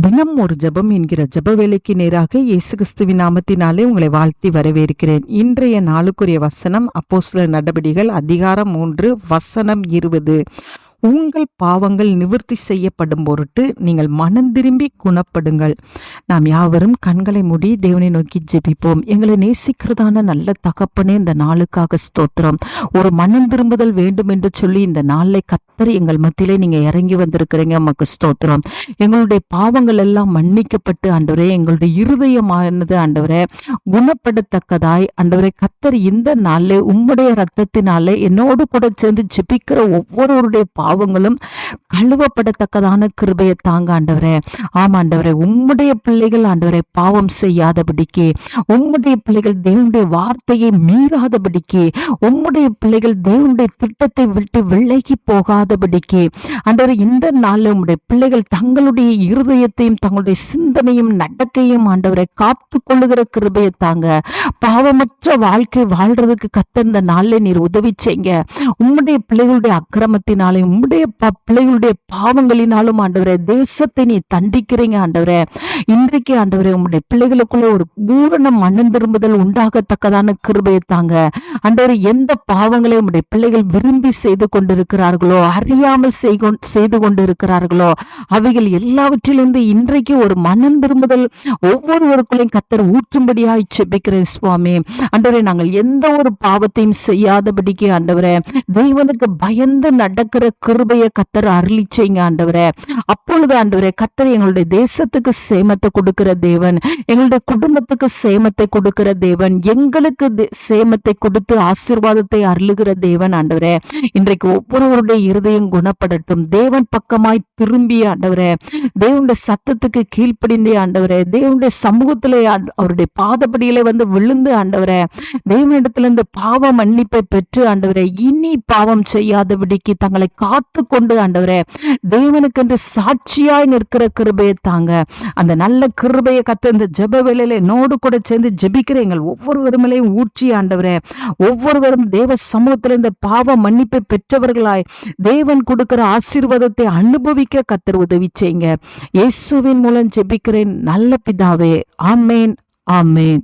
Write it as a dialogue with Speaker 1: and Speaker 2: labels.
Speaker 1: தினம் ஒரு ஜெபம் என்கிற ஜெப வேலைக்கு நேராக இயேசு கிறிஸ்துவின் நாமத்தினாலே உங்களை வாழ்த்தி வரவேற்கிறேன். இன்றைய நாளுக்குரிய வசனம் அப்போஸ்தலர் நடபடிகள் அதிகாரம் 3 வசனம் 20. உங்கள் பாவங்கள் நிவர்த்தி செய்யப்படும் பொருட்டு நீங்கள் மனம் திரும்பி குணப்படுங்கள். நாம் யாவரும் கண்களை மூடி தேவனை நோக்கி ஜெபிப்போம். எங்களை நேசிக்கிறதான நல்ல தகப்பனே, இந்த நாளுக்காக ஸ்தோத்திரம். ஒரு மனம் திரும்புதல் வேண்டும் என்று சொல்லி இந்த நாளை கத்தர் எங்கள் மத்தியிலே நீங்க இறங்கி வந்திருக்கிறீங்க. நமக்கு ஸ்தோத்திரம். எங்களுடைய பாவங்கள் எல்லாம் மன்னிக்கப்பட்டு ஆண்டவரே, எங்களுடைய இருதயமானது ஆண்டவரே குணப்படத்தக்கதாய் ஆண்டவரே கத்தர் இந்த நாளிலே உம்முடைய ரத்தத்தினாலே என்னோடு கூட சேர்ந்து ஜெபிக்கிற ஒவ்வொருவருடைய பாவங்களும் கழுவப்படத்தக்கதான கிருபையை தாங்க ஆண்டவரே. ஆமா ஆண்டவரே, உம்முடைய பிள்ளைகள் ஆண்டவரே பாவம் செய்யாதபடிக்கு, உம்முடைய பிள்ளைகள் தேவனுடைய வார்த்தையை மீறாதபடிக்கு, உம்முடைய பிள்ளைகள் தேவனுடைய திட்டத்தை விட்டு விலகி போகாதபடிக்கு ஆண்டவரே இந்த நாளில் உம்முடைய பிள்ளைகள் தங்களுடைய இருதயத்தையும் தங்களுடைய சிந்தனையும் நடக்கையும் ஆண்டவரை காத்து கொள்ளுகிற கிருபையை தாங்க. பாவமற்ற வாழ்க்கை வாழ்றதுக்கு கத்த இந்த நாளில் நீர் உதவி செய்ங்க. உம்முடைய பிள்ளைகளுடைய அக்கிரமத்தினாலையும் உம்முடைய பிள்ளைகளுடைய பாவங்களினாலும் ஆண்டவரே தேசத்தை நீ தண்டிக்கிறீங்க ஆண்டவரே. இன்றைக்கு ஆண்டவரே உம்முடைய பிள்ளைகளுக்குள்ள ஒரு பூரண மனம் திரும்புதல் உண்டாகத்தக்கதான கிருபையை தாங்க ஆண்டவரே. எந்த பாவங்களை உம்முடைய பிள்ளைகள் விரும்பி செய்து கொண்டிருக்கிறார்களோ, அறியாமல் செய்து கொண்டிருக்கிறார்களோ, அவைகள் எல்லாவற்றிலிருந்து இன்றைக்கு ஒரு மனம் திரும்புதல் ஒவ்வொருவருக்குள்ளையும் கத்தர் ஊற்றும்படியாய் செபிக்கிறேன் சுவாமி. ஆண்டவரே, நாங்கள் எந்த ஒரு பாவத்தையும் செய்யாதபடிக்கு ஆண்டவரே தேவனுக்கு பயந்து நடக்கிற கிருபையை கத்தர் அருளி செய்யுங்க ஆண்டவரே. அப்பொழுது ஆண்டவரே கத்தர் எங்களுடைய தேசத்துக்கு சேமத்தை கொடுக்கிற தேவன், எங்களுடைய குடும்பத்துக்கு சேமத்தை கொடுக்கிற தேவன், எங்களுக்கு சேமத்தை கொடுத்து ஆசீர்வாதத்தை அருளுகிற தேவன் ஆண்டவரே. இன்றைக்கு ஒவ்வொருவருடைய இருதயம் குணப்படட்டும். தேவன் பக்கமாய் திரும்பி ஆண்டவரே தேவனுடைய சத்தத்துக்கு கீழ்ப்படிந்தே ஆண்டவரே தேவனுடைய சமூகத்திலே அவருடைய பாதப்படியிலே வந்து விழுந்து ஆண்டவரே தேவனிடத்திலிருந்து பாவ மன்னிப்பை பெற்று ஆண்டவரே இனி பாவம் செய்யாதபடிக்கு தங்களை காத்து கொண்டு ஆண்டவரே தேவனுக்கென்று சாட்சியாய் நிற்கிற கிருபையை தாங்க. அந்த நல்ல கிருபையை கத்த இந்த ஜெப வேளையில என்னோடு கூட சேர்ந்து ஜெபிக்கிற எங்கள் ஒவ்வொருவருமையும் ஊற்றி ஆண்டவரே ஒவ்வொருவரும் தேவ சமூகத்தில் இந்த பாவ மன்னிப்பை பெற்றவர்களாய் தேவன் கொடுக்கிற ஆசீர்வாதத்தை அனுபவிக்க கத்தர் உதவி செய்யுங்க. இயேசுவின் மூலம் ஜெபிக்கிறேன் நல்ல பிதாவே. ஆமேன், ஆமேன்.